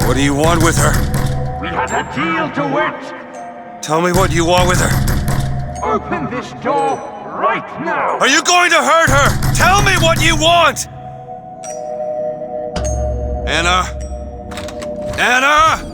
What do you want with her? We had a deal to wit! Tell me what you want with her. Open this door right now! Are you going to hurt her? Tell me what you want! Anna? Anna!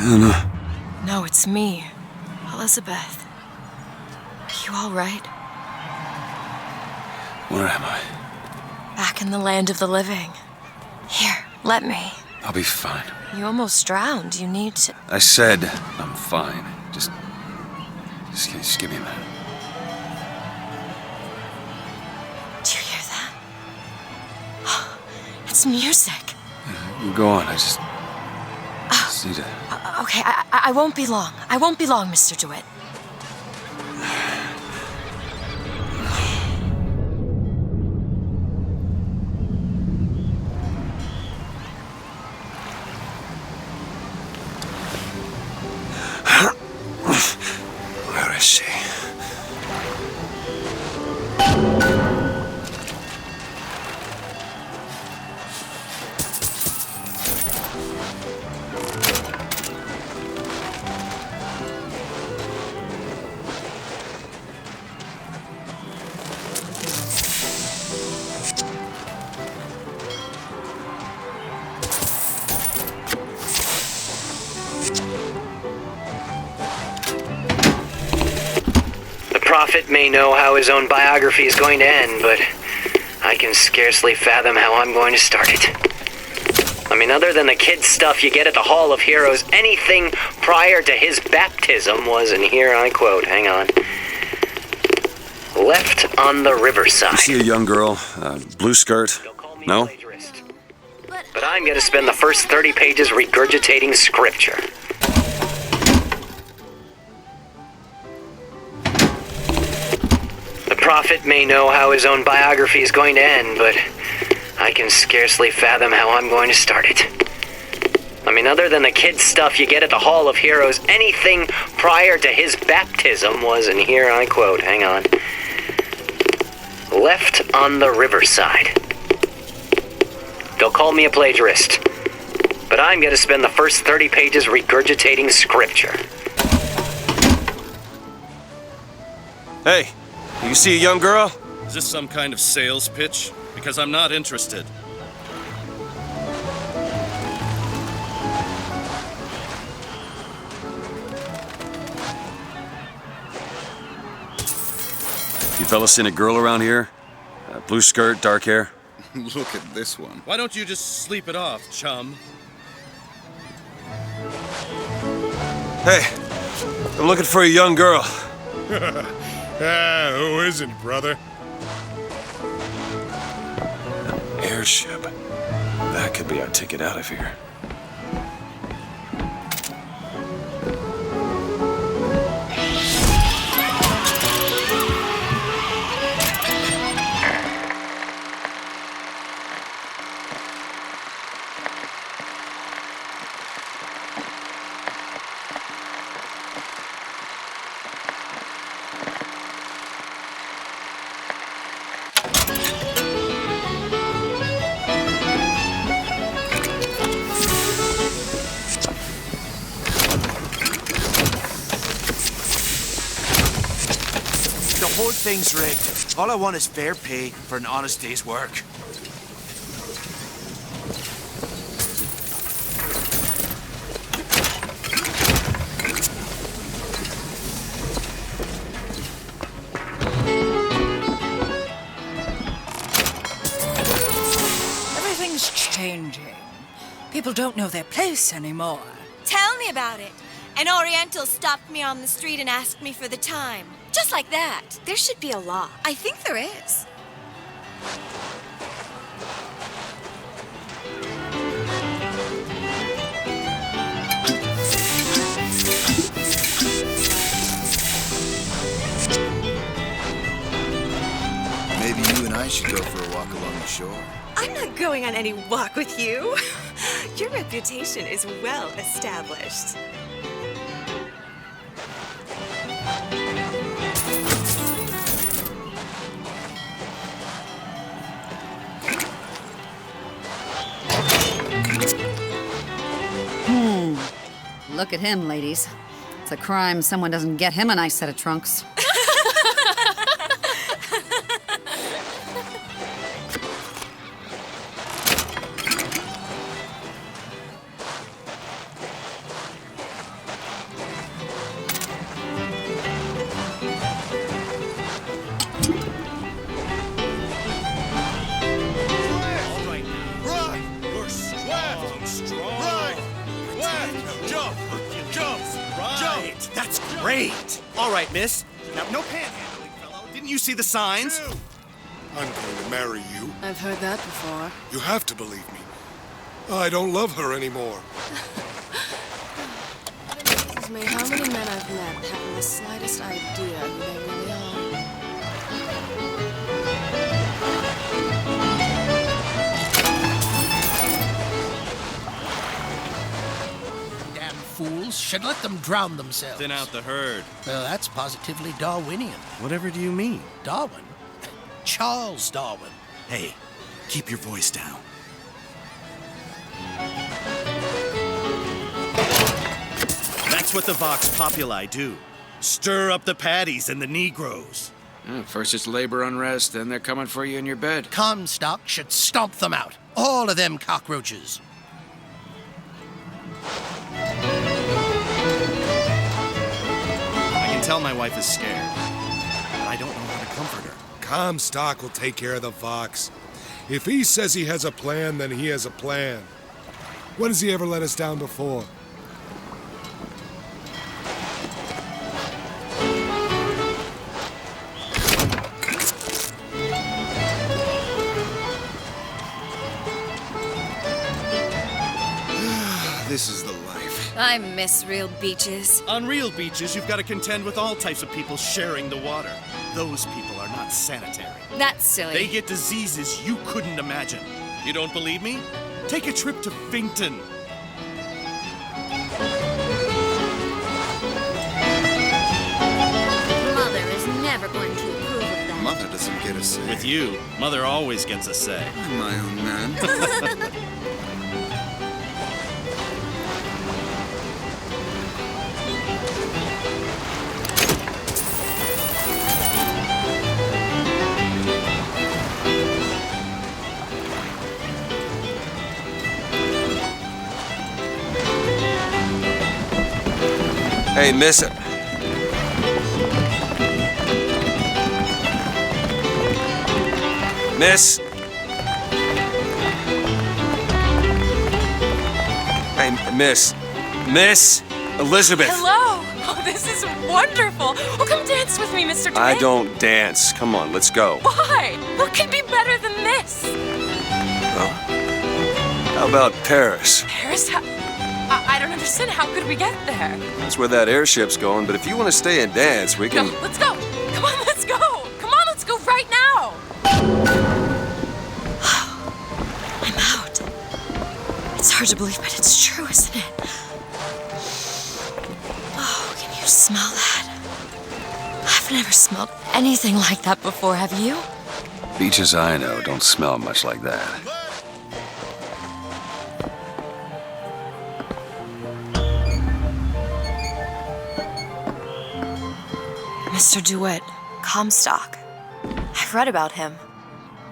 Anna. No, it's me, Elizabeth. Are you all right? Where am I? Back in the land of the living. Here, let me. I'll be fine. You almost drowned. You need to... I said I'm fine. Just give me a minute. Do you hear that? It's music. You go on. I just need to... Okay, I won't be long. I won't be long, Mr. DeWitt. Where is she? The prophet may know how his own biography is going to end, but I can scarcely fathom how I'm going to start it. I mean, other than the kid stuff you get at the Hall of Heroes, anything prior to his baptism was, and here I quote, hang on, left on the riverside. You see a young girl, blue skirt? No? But I'm going to spend the first 30 pages regurgitating scripture. The prophet may know how his own biography is going to end, but I can scarcely fathom how I'm going to start it. I mean, other than the kid stuff you get at the Hall of Heroes, anything prior to his baptism was, and here I quote, hang on, left on the riverside. They'll call me a plagiarist, but I'm going to spend the first 30 pages regurgitating scripture. Hey, you see a young girl? Is this some kind of sales pitch? Because I'm not interested. You fellas seen a girl around here? Blue skirt, dark hair? Look at this one. Why don't you just sleep it off, chum? Hey, I'm looking for a young girl. Who isn't, brother? Airship. That could be our ticket out of here. The whole thing's rigged. All I want is fair pay for an honest day's work. Everything's changing. People don't know their place anymore. Tell me about it. An Oriental stopped me on the street and asked me for the time. Just like that. There should be a law. I think there is. walk along the shore. I'm not going on any walk with you. Your reputation is well established. Look at him, ladies. It's a crime someone doesn't get him a nice set of trunks. That's great! All right, miss. Now, no panhandling, fellow. Didn't you see the signs? I'm going to marry you. I've heard that before. You have to believe me. I don't love her anymore. It amazes me how many men I've met haven't the slightest idea who they really are. Damn fools should let them drown themselves. Thin out the herd. Well, that's positively Darwinian. Whatever do you mean? Darwin? Charles Darwin. Hey, keep your voice down. That's what the Vox Populi do. Stir up the paddies and the Negroes. First it's labor unrest, then they're coming for you in your bed. Comstock should stomp them out. All of them cockroaches. I can tell my wife is scared, but I don't know how to comfort her. Comstock will take care of the Vox. If he says he has a plan, then he has a plan. When has he ever let us down before? This is the life. I miss real beaches. On real beaches, you've got to contend with all types of people sharing the water. Those people are not sanitary. That's silly. They get diseases you couldn't imagine. You don't believe me? Take a trip to Finkton. Mother is never going to approve of that. Mother doesn't get a say. With you, Mother always gets a say. I'm my own man. Hey, miss. Miss. Hey, miss. Miss Elizabeth. Hello! Oh, this is wonderful. Oh, come dance with me, Mr. DeWitt. I don't dance. Come on, let's go. Why? What could be better than this? Well, how about Paris? Paris? I don't understand. How could we get there? That's where that airship's going, but if you want to stay and dance, we can... No, let's go. Come on, let's go. Come on, let's go right now. I'm out. It's hard to believe, but it's true, isn't it? Oh, can you smell that? I've never smelled anything like that before, have you? Beaches I know don't smell much like that. Mr. DeWitt, Comstock. I've read about him.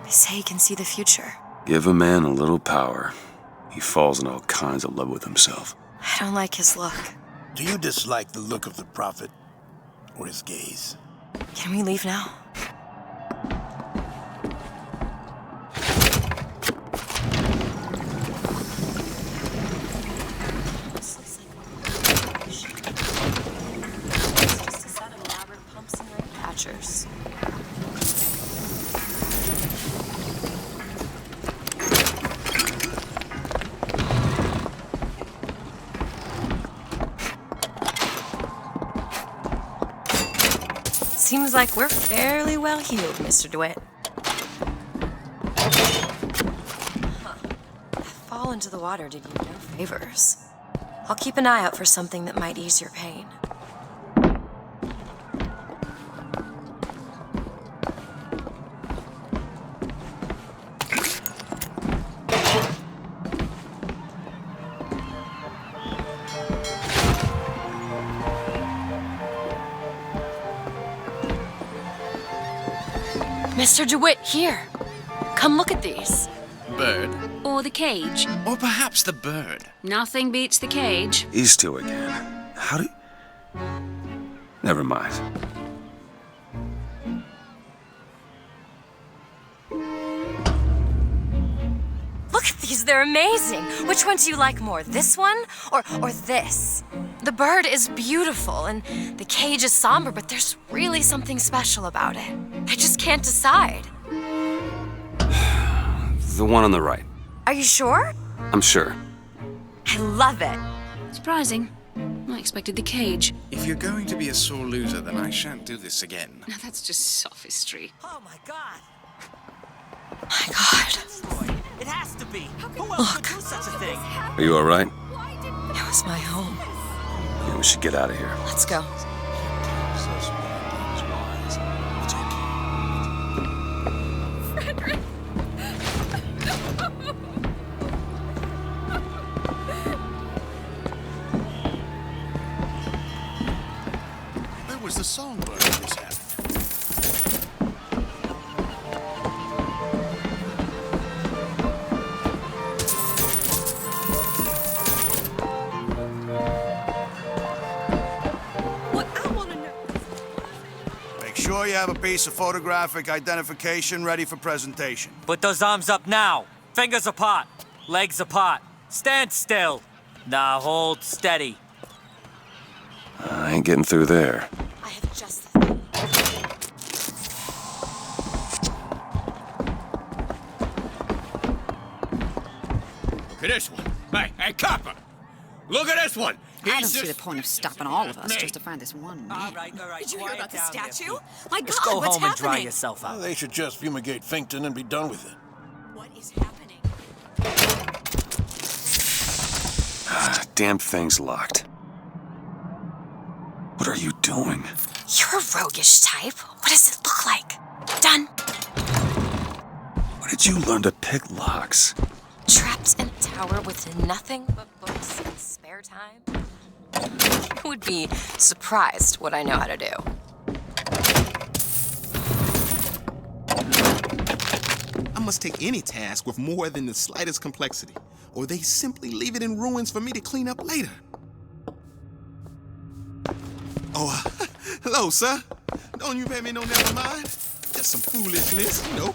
They say he can see the future. Give a man a little power, he falls in all kinds of love with himself. I don't like his look. Do you dislike the look of the prophet or his gaze? Can we leave now? Catchers. Seems like we're fairly well heeled, Mr. DeWitt. fall into the water did you no favors. I'll keep an eye out for something that might ease your pain. Mr. DeWitt, here. Come look at these. Bird? Or the cage. Or perhaps the bird. Nothing beats the cage. These two again. How do... Never mind. Look at these, they're amazing. Which one do you like more, this one or this? The bird is beautiful and the cage is somber, but there's really something special about it. I just can't decide. The one on the right. Are you sure? I'm sure. I love it. Surprising. I expected the cage. If you're going to be a sore loser, then I shan't do this again. Now that's just sophistry. Oh my god! My god. It has to be! Who else would do such a thing? Are you all right? It was my home. Yeah, we should get out of here. Let's go. Where was the songbird this happened? Make sure you have a piece of photographic identification ready for presentation. Put those arms up now. Fingers apart. Legs apart. Stand still. Now hold steady. I ain't getting through there. I have just the thing. Look at this one. Hey, copper! Look at this one! I don't see the point of stopping all of us just to find this one man. All right. Did you hear about the statue? My Just God, go what's home and dry happening? yourself out. They should just fumigate Finkton and be done with it. What is happening? Damn thing's locked. What are you doing? You're a roguish type. What does it look like? Done. Where did you learn to pick locks? Trapped in a tower with nothing but books and spare time? You would be surprised what I know how to do. I must take any task with more than the slightest complexity, or they simply leave it in ruins for me to clean up later. Oh, hello, sir. Don't you pay me no never mind? Just some foolishness, you know.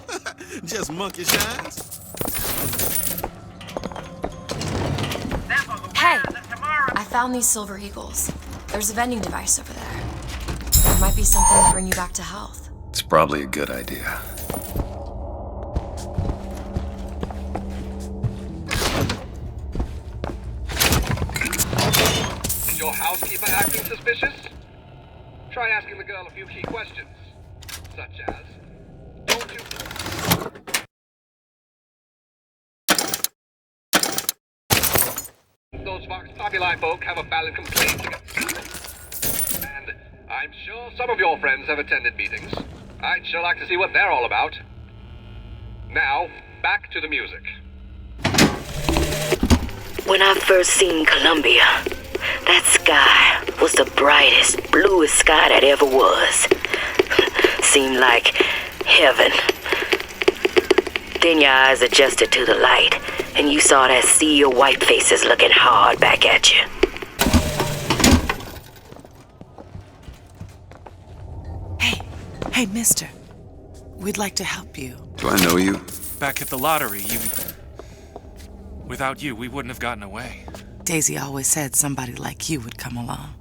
Just monkey shines. Hey, I found these silver eagles. There's a vending device over there. There might be something to bring you back to health. It's probably a good idea. Is your housekeeper acting suspicious? Try asking the girl a few key questions, such as, don't you... Those Vox Populi folk have a valid complaint against... And I'm sure some of your friends have attended meetings. I'd sure like to see what they're all about. Now, back to the music. When I first seen Columbia, that sky was the brightest, bluest sky that ever was. Seemed like heaven. Then your eyes adjusted to the light, and you saw that sea of white faces looking hard back at you. Hey, mister. We'd like to help you. Do I know you? Back at the lottery, without you, we wouldn't have gotten away. Daisy always said somebody like you would come along.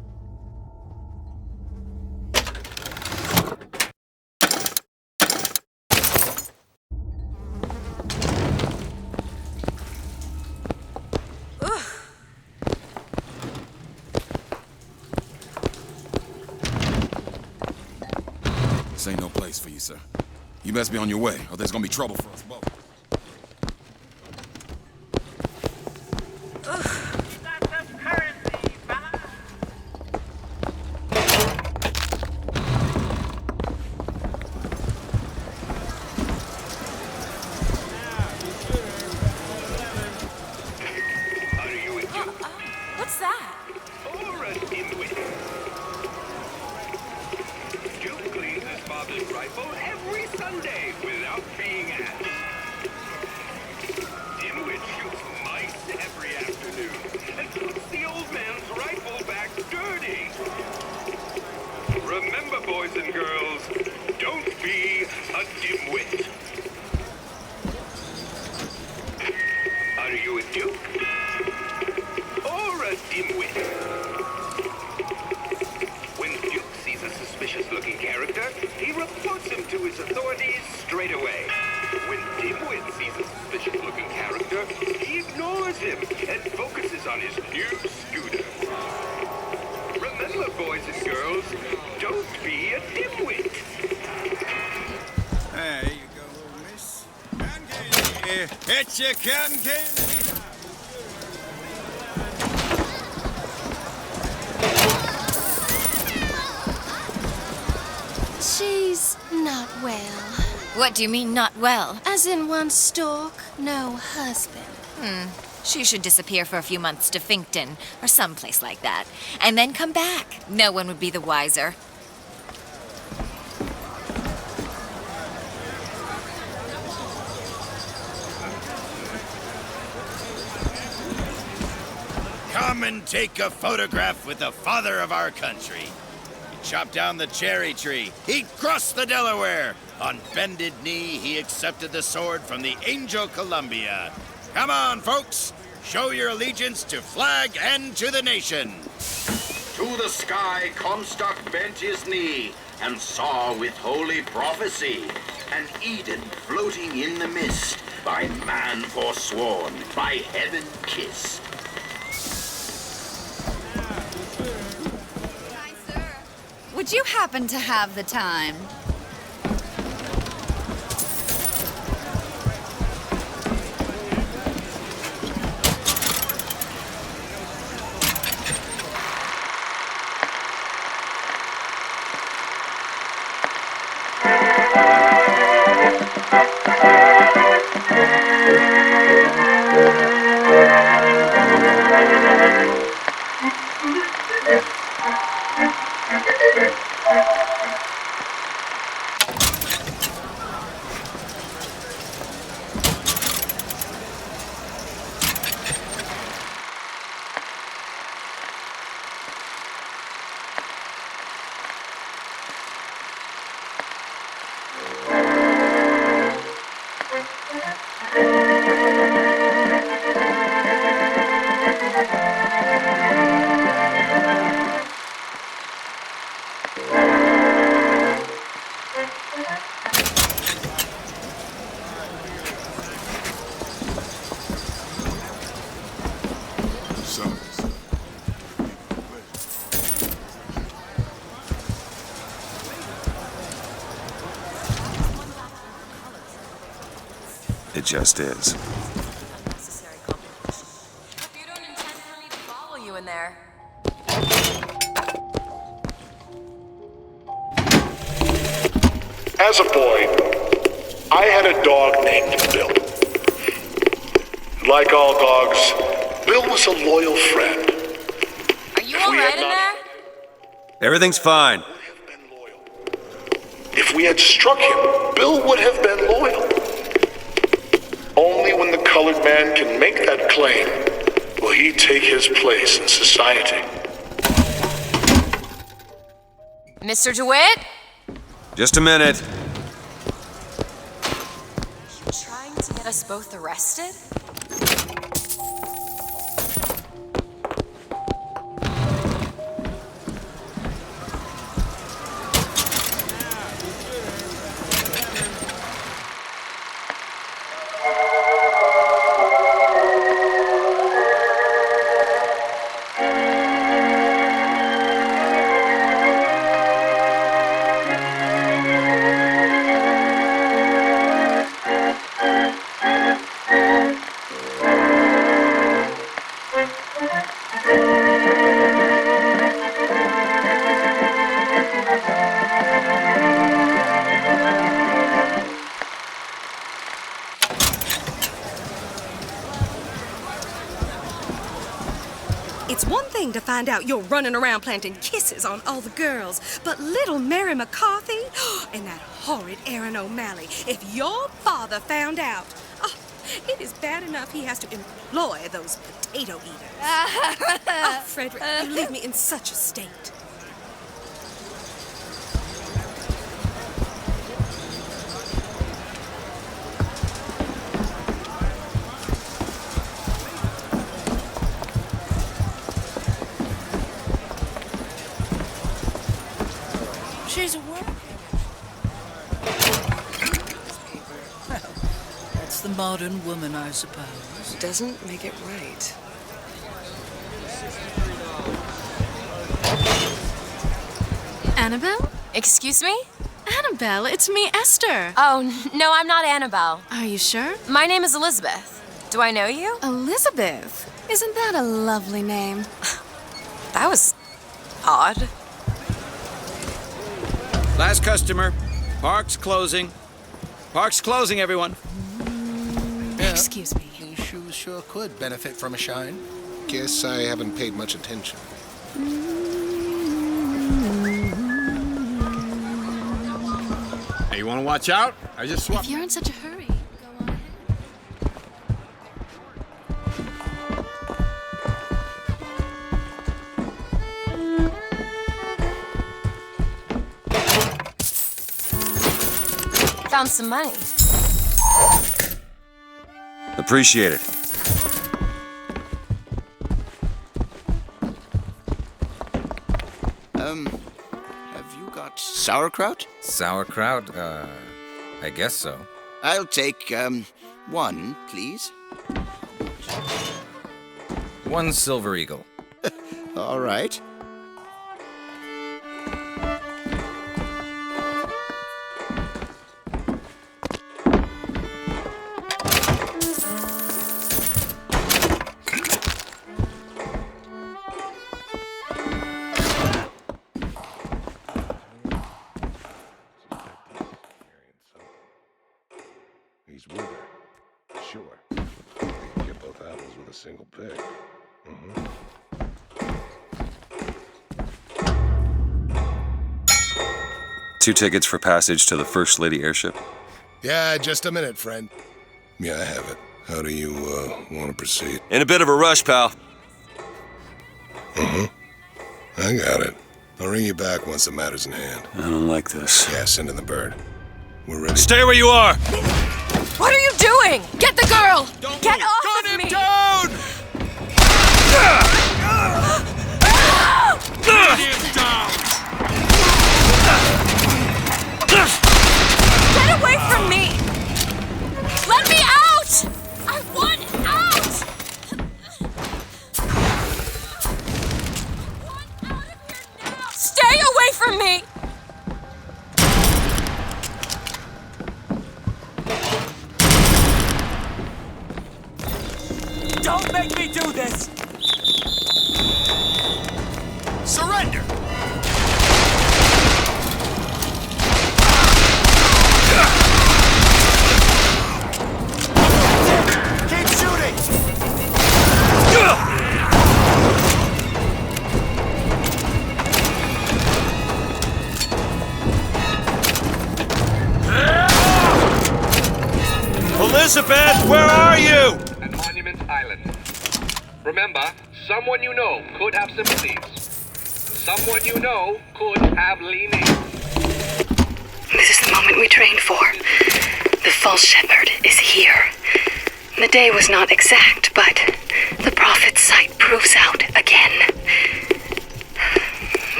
This ain't no place for you, sir. You best be on your way, or there's gonna be trouble for us both. What's that? Duke cleans his father's rifle every Sunday without being asked. Dimwit shoots mice every afternoon and puts the old man's rifle back dirty. Remember, boys and girls, don't be a dimwit. Are you a duke? Or a dimwit? When Duke sees a suspicious-looking character, he reports him to his authorities straight away. When Dimwit sees a suspicious-looking character, he ignores him and focuses on his new scooter. Remember, boys and girls, don't be a dimwit. There you go, miss. Cotton candy. Get your cotton candy. She's not well. What do you mean, not well? As in one stalk, no husband. She should disappear for a few months to Finkton, or someplace like that, and then come back. No one would be the wiser. Come and take a photograph with the father of our country. He chopped down the cherry tree. He crossed the Delaware. On bended knee, he accepted the sword from the Angel Columbia. Come on, folks. Show your allegiance to flag and to the nation. To the sky Comstock bent his knee and saw with holy prophecy an Eden floating in the mist, by man forsworn, by heaven kissed. Would you happen to have the time? It just is. Hope you don't intend for me to follow you in there. As a boy, I had a dog named Bill. Like all dogs, Bill was a loyal friend. Are you alright in there? Everything's fine. If we had struck him, Bill would have been loyal. Only when the colored man can make that claim will he take his place in society. Mr. DeWitt? Just a minute. You trying to get us both arrested? It's one thing to find out you're running around planting kisses on all the girls, but little Mary McCarthy and that horrid Aaron O'Malley, if your father found out, oh, it is bad enough he has to employ those potato eaters. Oh, Frederick, you leave me in such a state. She's a woman. That's the modern woman, I suppose. Doesn't make it right. Annabelle? Excuse me? Annabelle, it's me, Esther. Oh, no, I'm not Annabelle. Are you sure? My name is Elizabeth. Do I know you? Elizabeth? Isn't that a lovely name? That was odd. Last customer. Park's closing. Park's closing, everyone. Excuse me. These shoes sure could benefit from a shine. Guess I haven't paid much attention. Hey, you want to watch out? I just swapped. If you're in such a hurry, go on ahead. Found some money. Appreciate it. Have you got sauerkraut? Sauerkraut? I guess so. I'll take, one, please. One Silver Eagle. All right. He's with her. Sure. You can get both apples with a single pick. Two tickets for passage to the First Lady airship. Yeah, just a minute, friend. Yeah, I have it. How do you, want to proceed? In a bit of a rush, pal. I got it. I'll ring you back once the matter's in hand. I don't like this. Yeah, send in the bird. We're ready. Stay where you are! What are you doing? Get the girl! Get off Gun of him me! down! Gun him down! Get away from me! Let me out! I want out! Stay away from me! Don't make me do this! Surrender! Keep shooting! Elizabeth, where are you? At Monument Island. Remember, someone you know could have sympathies. Someone you know could have leanings. This is the moment we trained for. The false shepherd is here. The day was not exact, but the prophet's sight proves out again.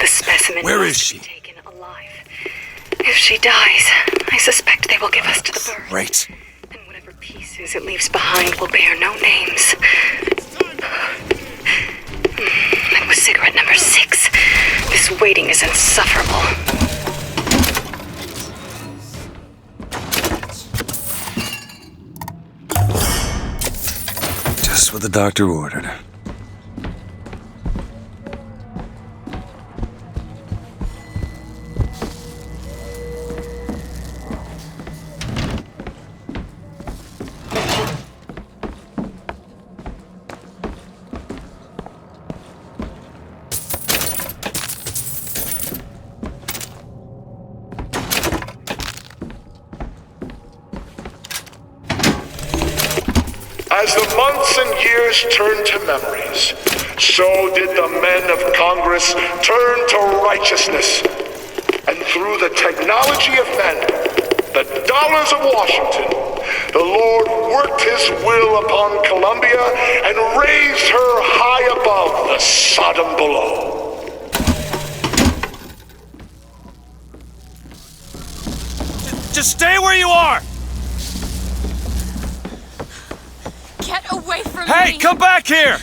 The specimen Where is must she? be taken alive. If she dies, I suspect they will give us to the bird. Right. And whatever pieces it leaves behind will bear no names. That was cigarette number 6. This waiting is insufferable. Just what the doctor ordered. As the months and years turned to memories, so did the men of Congress turn to righteousness. And through the technology of men, the dollars of Washington, the Lord worked his will upon Columbia and raised her high above the Sodom below. Just stay where you are! Get away from me! Hey, come back here!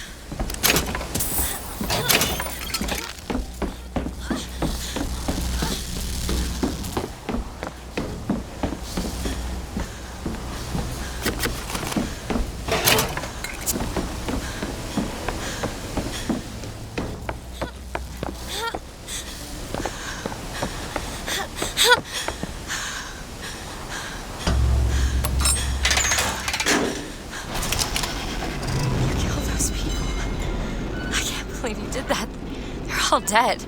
All dead.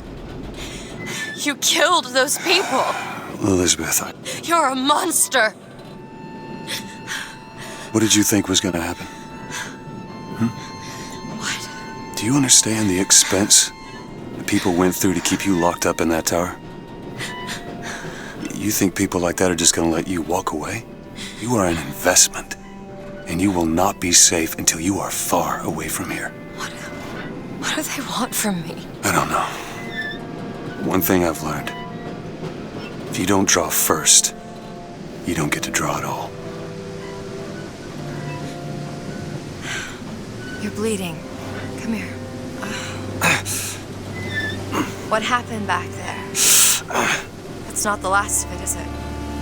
You killed those people. Elizabeth, You're a monster. what did you think was going to happen? What? Do you understand the expense that people went through to keep you locked up in that tower? You think people like that are just going to let you walk away? You are an investment, and you will not be safe until you are far away from here. What do they want from me? I don't know. One thing I've learned. If you don't draw first, you don't get to draw at all. You're bleeding. Come here. What happened back there? It's not the last of it, is it?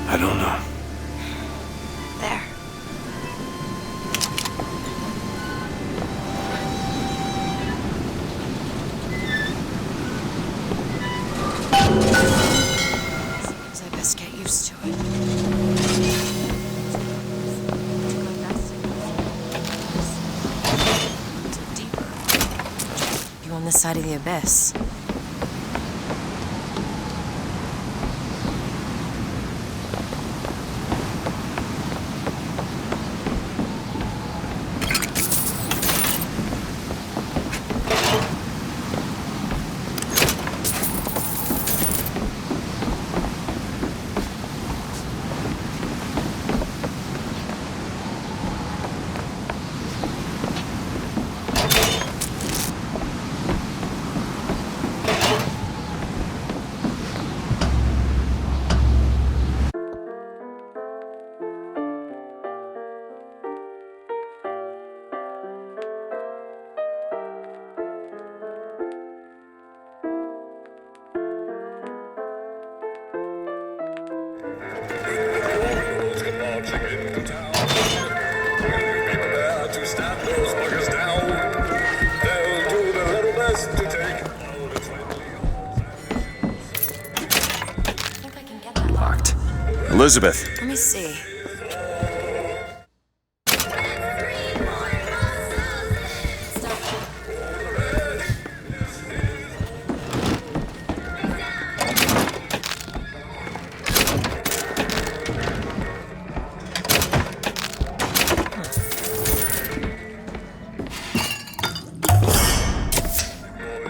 I don't know. There. Seems I best get used to it. Deeper. You on this side of the abyss. Locked. Elizabeth. Let me see.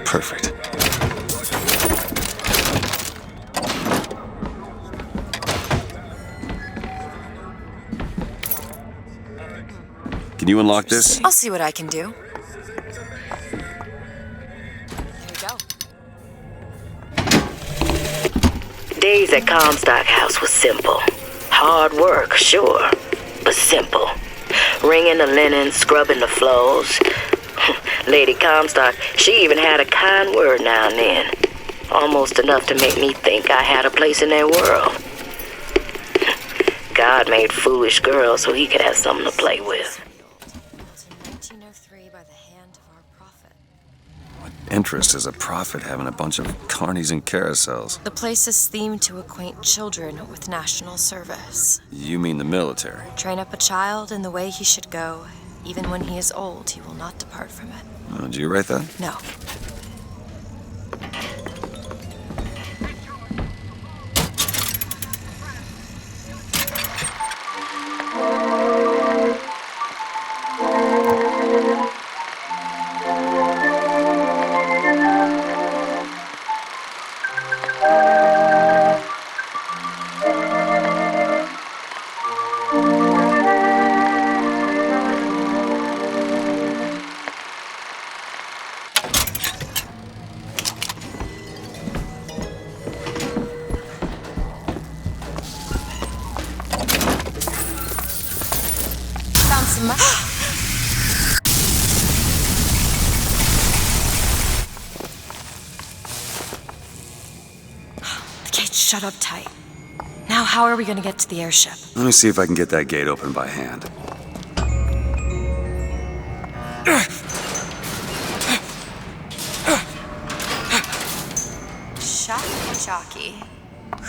Perfect. Can you unlock this? I'll see what I can do. Here we go. Days at Comstock House was simple. Hard work, sure, but simple. Wringing the linen, scrubbing the floors. Lady Comstock, she even had a kind word now and then. Almost enough to make me think I had a place in their world. God made foolish girls so he could have something to play with. Interest as a prophet having a bunch of carnies and carousels. The place is themed to acquaint children with national service. You mean the military? Train up a child in the way he should go. Even when he is old, he will not depart from it. Oh, did you write that? No. It's shut up tight. Now, how are we gonna get to the airship? Let me see if I can get that gate open by hand. Shock jockey.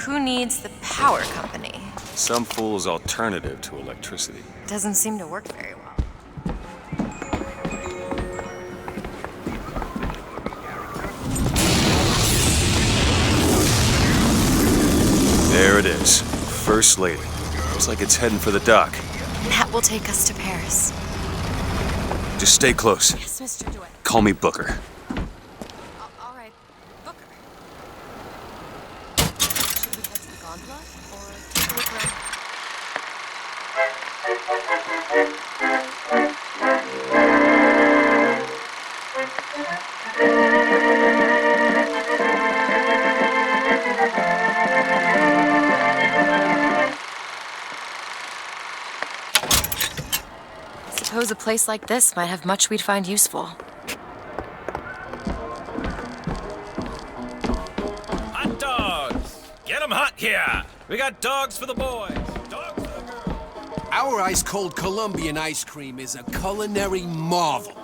Who needs the power company? Some fool's alternative to electricity. Doesn't seem to work very well. There it is. First Lady. Looks like it's heading for the dock. That will take us to Paris. Just stay close. Yes, Mr. Duet. Call me Booker. All right, Booker. Should we head to the gondola or take a look around? Suppose a place like this might have much we'd find useful. Hot dogs! Get 'em hot here! We got dogs for the boys, dogs for the girls. Our ice-cold Colombian ice cream is a culinary marvel.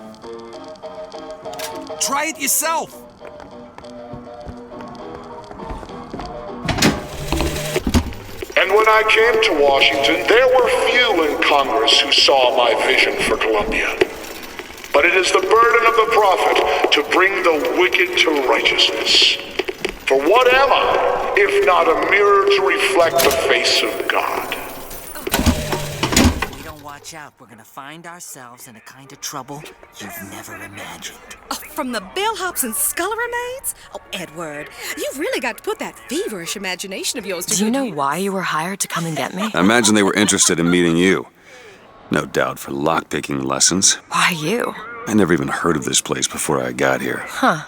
Try it yourself! And when I came to Washington, there were few in Congress who saw my vision for Columbia. But it is the burden of the prophet to bring the wicked to righteousness. For what am I, if not a mirror to reflect the face of God? If we don't watch out, we're gonna find ourselves in a kind of trouble you've never imagined. Oh, from the bellhops and scullery maids? Oh, Edward, you've really got to put that feverish imagination of yours to Do you good know use. why you were hired to come and get me? I imagine they were interested in meeting you. No doubt for lockpicking lessons. Why you? I never even heard of this place before I got here. Huh.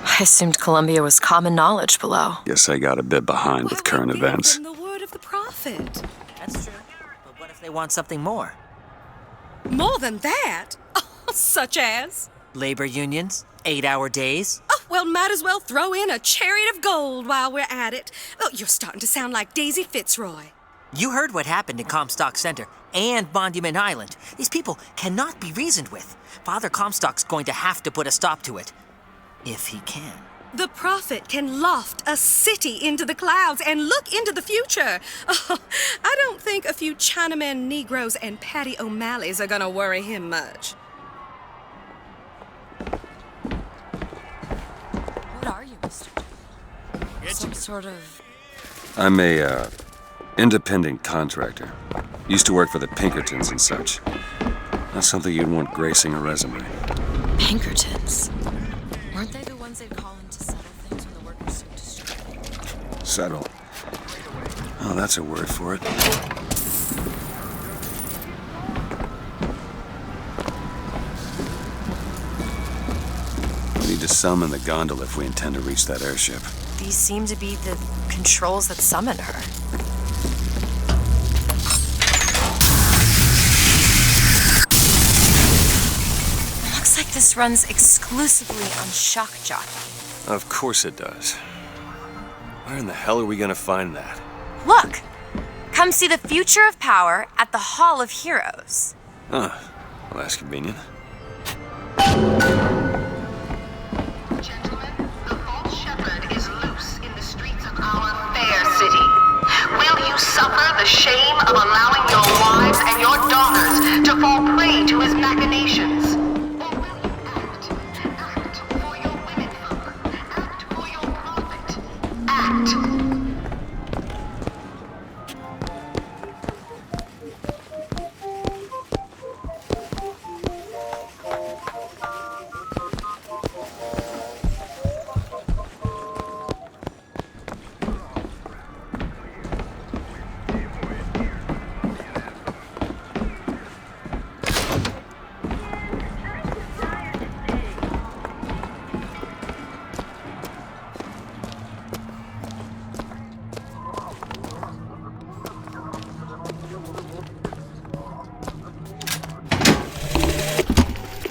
I assumed Columbia was common knowledge below. Guess I got a bit behind with current events. The word of the prophet. That's true. But what if they want something more? More than that? Oh, such as? Labor unions? 8-hour days? Oh, well, might as well throw in a chariot of gold while we're at it. Oh, you're starting to sound like Daisy Fitzroy. You heard what happened in Comstock Center and Monument Island. These people cannot be reasoned with. Father Comstock's going to have to put a stop to it. If he can. The prophet can loft a city into the clouds and look into the future. Oh, I don't think a few Chinaman Negroes and Patty O'Malley's are gonna worry him much. What are you, Mr. Some sort of... I'm a, independent contractor. Used to work for the Pinkertons and such. Not something you'd want gracing a resume. Pinkertons? Weren't they the ones they'd call in to settle things when the workers took to strike? Settle. Oh, that's a word for it. We need to summon the gondola if we intend to reach that airship. These seem to be the controls that summon her. Looks like this runs exclusively on shock jockey. Of course it does. Where in the hell are we gonna find that? Look! Come see the future of power at the Hall of Heroes. Huh. Well, that's convenient. Fair city. Will you suffer the shame of allowing your wives and your daughters to fall prey to his machinations? Or will you act for your women folk, act for your prophet, act?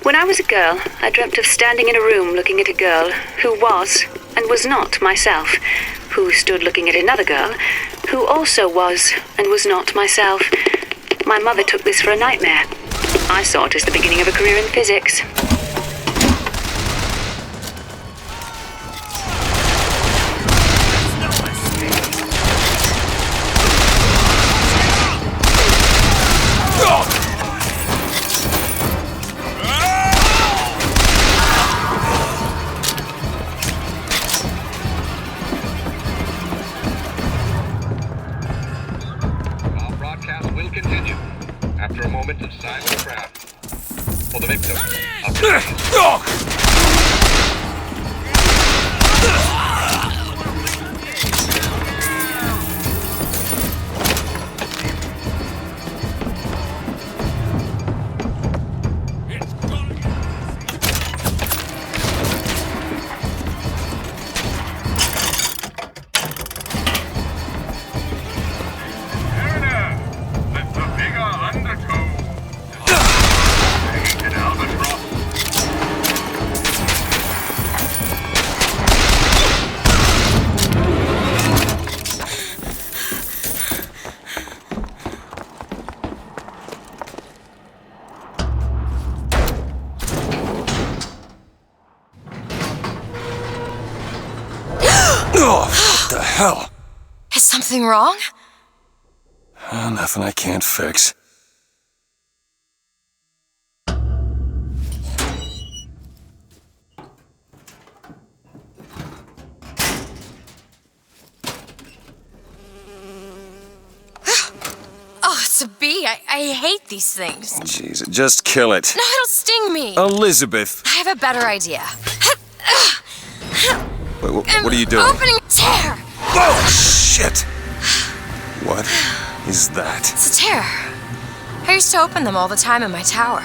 When I was a girl, I dreamt of standing in a room looking at a girl who was and was not myself, who stood looking at another girl, who also was and was not myself. My mother took this for a nightmare. I saw it as the beginning of a career in physics. Our broadcast will continue after a moment of silent prayer for the victims of Oh, what the hell? Is something wrong? Nothing I can't fix. Oh, it's a bee. I hate these things. Jeez, just kill it. No, it'll sting me. Elizabeth! I have a better idea. Wait, what are you doing? Opening a tear. Oh, shit! What is that? It's a tear. I used to open them all the time in my tower.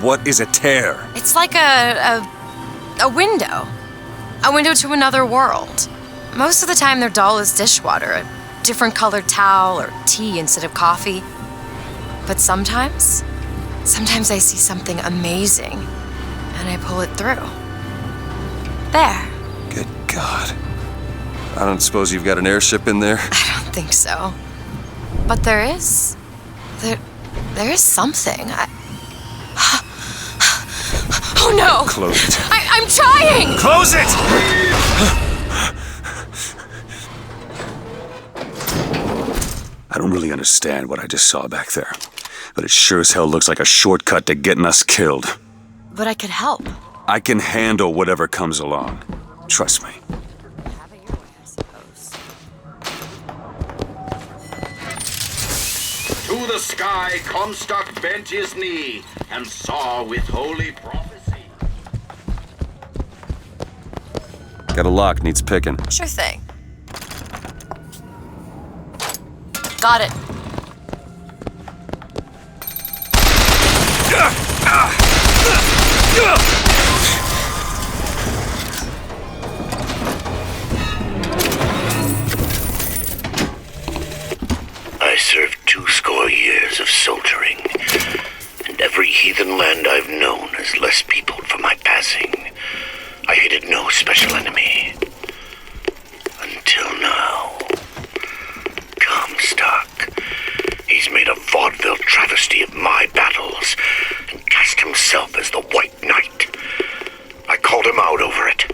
What is a tear? It's like a window. A window to another world. Most of the time they're dull as dishwater, a different colored towel or tea instead of coffee. But sometimes I see something amazing and I pull it through. There. Good God. I don't suppose you've got an airship in there? I don't think so. But there is. There is something. Oh no! Close it. I'm trying! Close it! I don't really understand what I just saw back there, but it sure as hell looks like a shortcut to getting us killed. But I could help. I can handle whatever comes along. Trust me. To the sky, Comstock bent his knee and saw with holy prophecy. Got a lock, needs picking. Sure thing. Got it. I served 20 years of soldiering, and every heathen land I've known has less peopled for my passing. I hated no special enemy. Until now. Comstock. He's made a vaudeville travesty of my battles and cast himself as the White Knight. I called him out over it,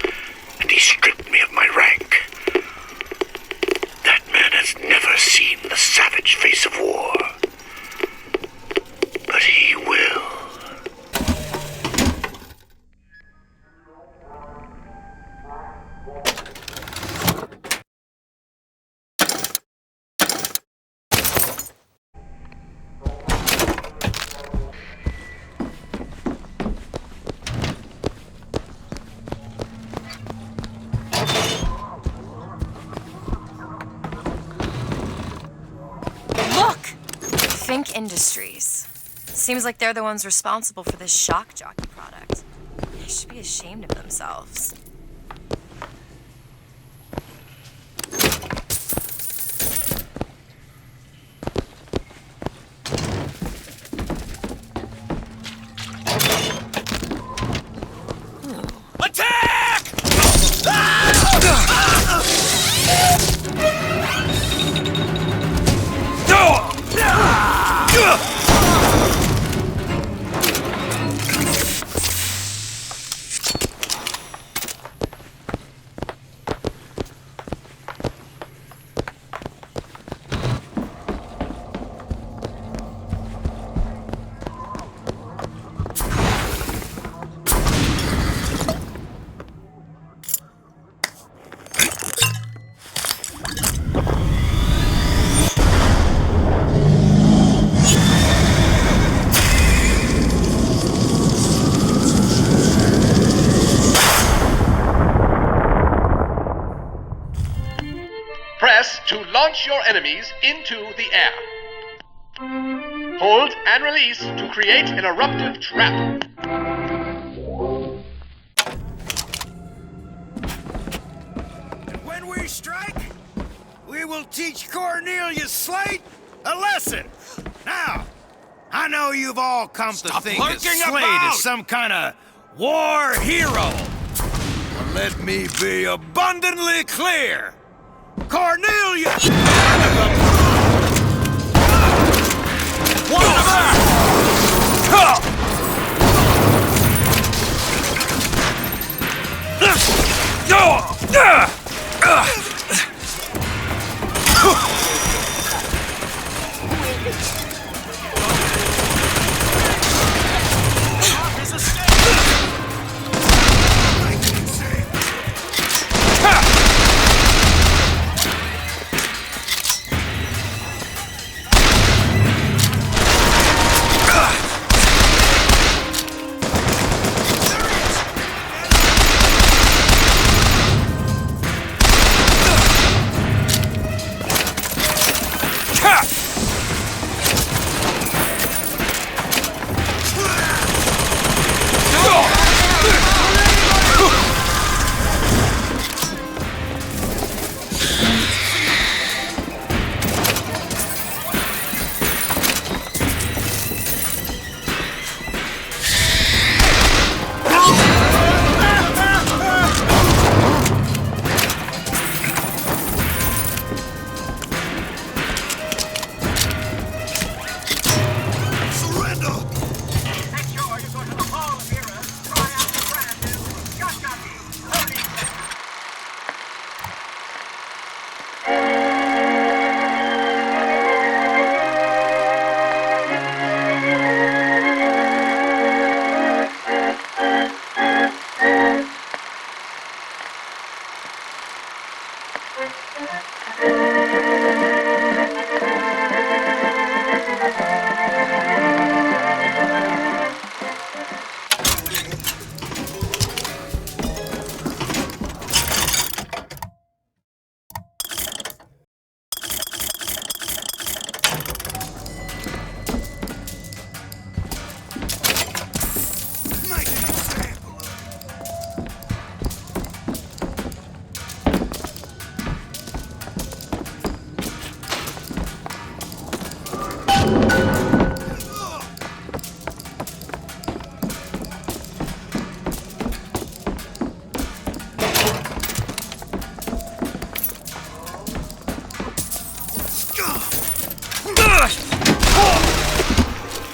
and he stripped me of my rank. That man has never seen the savage face of war. But he will. Fink Industries. Seems like they're the ones responsible for this shock jockey product. They should be ashamed of themselves. Attack! Ah! your enemies into the air. Hold and release to create an eruptive trap. When we strike, we will teach Cornelius Slate a lesson. Now, I know you've all come to think that Slate is some kind of war hero. But let me be abundantly clear. Cornelius!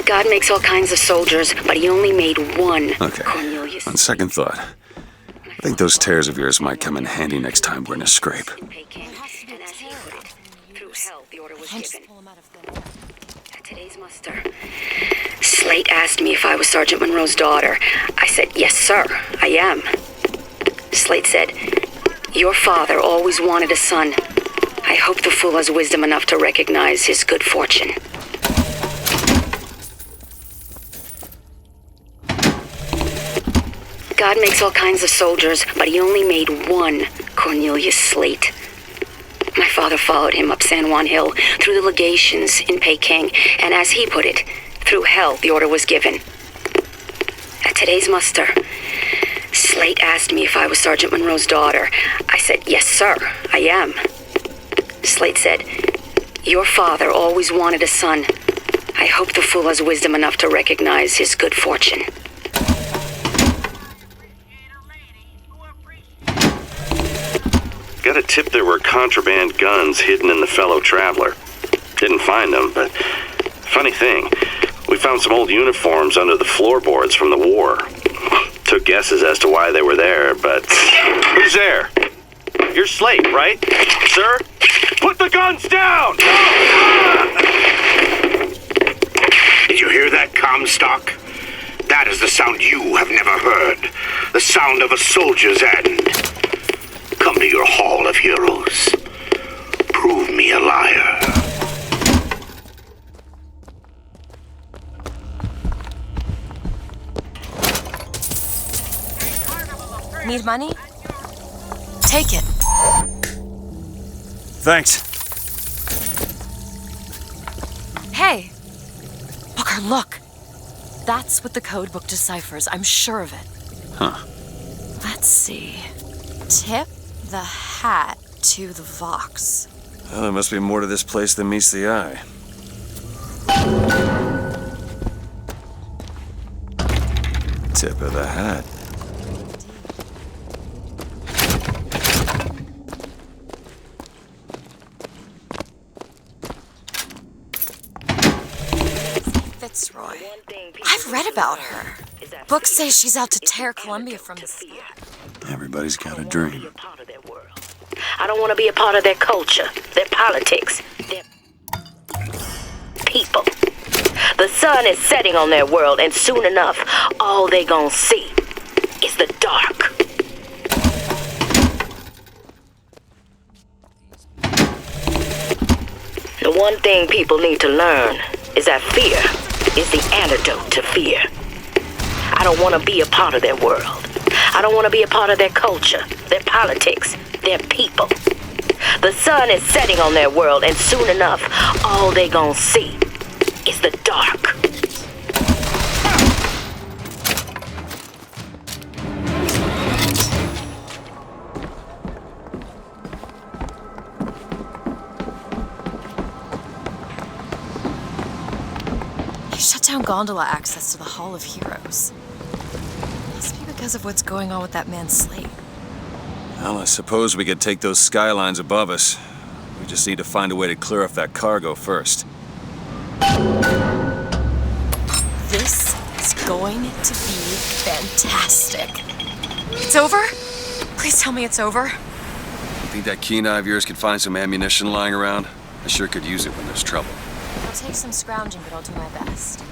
God makes all kinds of soldiers, but he only made one. Okay. Cornelius. On second thought, I think those tears of yours might come in handy next time we're in a scrape. Through hell, the order was given. At today's muster, Slate asked me if I was Sergeant Monroe's daughter. I said, yes, sir, I am. Slate said, your father always wanted a son. I hope the fool has wisdom enough to recognize his good fortune. God makes all kinds of soldiers, but he only made one Cornelius Slate. My father followed him up San Juan Hill, through the legations in Peking, and as he put it, through hell the order was given. At today's muster, Slate asked me if I was Sergeant Monroe's daughter. I said, yes, sir, I am. Slate said, your father always wanted a son. I hope the fool has wisdom enough to recognize his good fortune. Got a tip there were contraband guns hidden in the fellow traveler. Didn't find them, but funny thing, we found some old uniforms under the floorboards from the war. Took guesses as to why they were there, but... Who's there? You're Slate, right? Sir? Put the guns down! Did you hear that, Comstock? That is the sound you have never heard. The sound of a soldier's end. Come to your Hall of Heroes. Prove me a liar. Need money? Take it. Thanks. There, look. That's what the codebook deciphers. I'm sure of it. Huh. Let's see. Tip the hat to the Vox. Well, there must be more to this place than meets the eye. Tip of the hat. Fitzroy. I've read about her. Books say she's out to tear Columbia from the sky. Everybody's got a dream. I don't want to be a part of their culture, their politics, their people. The sun is setting on their world, and soon enough, all they gonna see is the dark. The one thing people need to learn is that fear is the antidote to fear. I don't want to be a part of their world. I don't want to be a part of their culture, their politics, their people. The sun is setting on their world, and soon enough, all they gonna see is the dark. They shut down gondola access to the Hall of Heroes. Must be because of what's going on with that man's slate. Well, I suppose we could take those skylines above us. We just need to find a way to clear off that cargo first. This is going to be fantastic. It's over? Please tell me it's over. You think that keen eye of yours could find some ammunition lying around? I sure could use it when there's trouble. It'll take some scrounging, but I'll do my best.